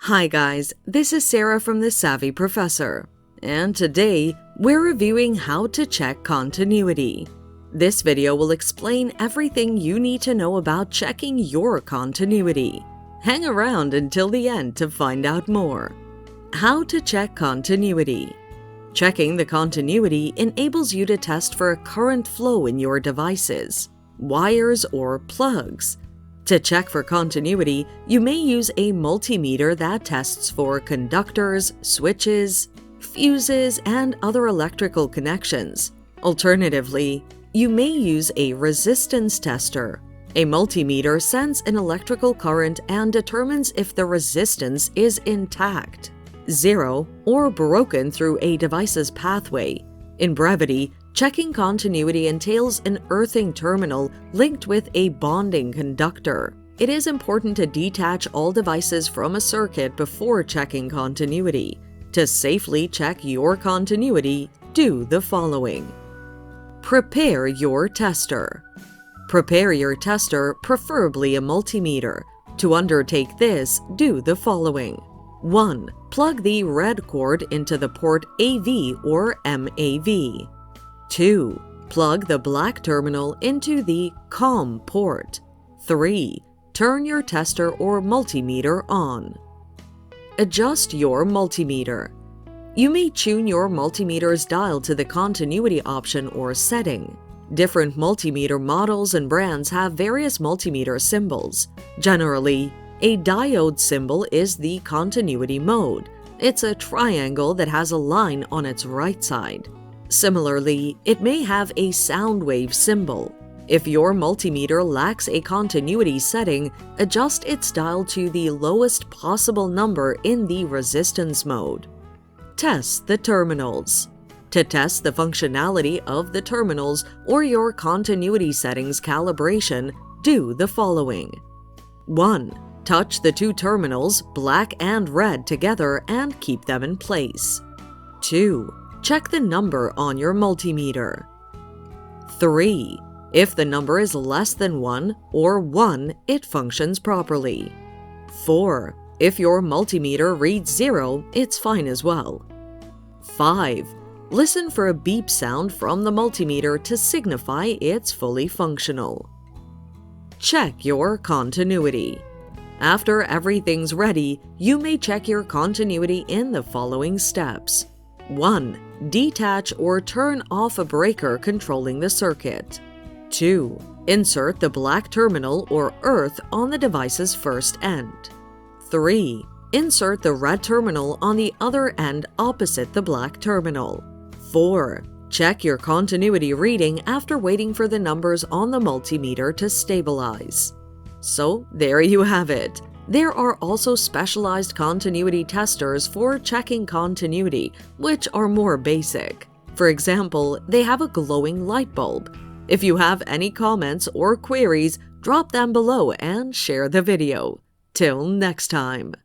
Hi guys, this is Sarah from The Savvy Professor, and today we're reviewing how to check continuity. This video will explain everything you need to know about checking your continuity. Hang around until the end to find out more. How to check continuity. Checking the continuity enables you to test for a current flow in your devices, wires or plugs. To check for continuity, you may use a multimeter that tests for conductors, switches, fuses, and other electrical connections. Alternatively, you may use a resistance tester. A multimeter sends an electrical current and determines if the resistance is intact, zero, or broken through a device's pathway. In brevity, checking continuity entails an earthing terminal linked with a bonding conductor. It is important to detach all devices from a circuit before checking continuity. To safely check your continuity, do the following. Prepare your tester. Prepare your tester, preferably a multimeter. To undertake this, do the following. 1. Plug the red cord into the port AV or MAV. 2. Plug the black terminal into the COM port. 3. Turn your tester or multimeter on. Adjust your multimeter. You may tune your multimeter's dial to the continuity option or setting. Different multimeter models and brands have various multimeter symbols. Generally, a diode symbol is the continuity mode. It's a triangle that has a line on its right side. Similarly, it may have a sound wave symbol. If your multimeter lacks a continuity setting, adjust its dial to the lowest possible number in the resistance mode. Test the terminals. To test the functionality of the terminals or your continuity settings calibration, do the following. 1. Touch the two terminals, black and red, together and keep them in place. 2. Check the number on your multimeter. 3. If the number is less than 1 or 1, it functions properly. 4. If your multimeter reads 0, it's fine as well. 5. Listen for a beep sound from the multimeter to signify it's fully functional. Check your continuity. After everything's ready, you may check your continuity in the following steps. 1. Detach or turn off a breaker controlling the circuit. 2. Insert the black terminal or earth on the device's first end. 3. Insert the red terminal on the other end opposite the black terminal. 4. Check your continuity reading after waiting for the numbers on the multimeter to stabilize. So there you have it. There are also specialized continuity testers for checking continuity, which are more basic. For example, they have a glowing light bulb. If you have any comments or queries, drop them below and share the video. Till next time.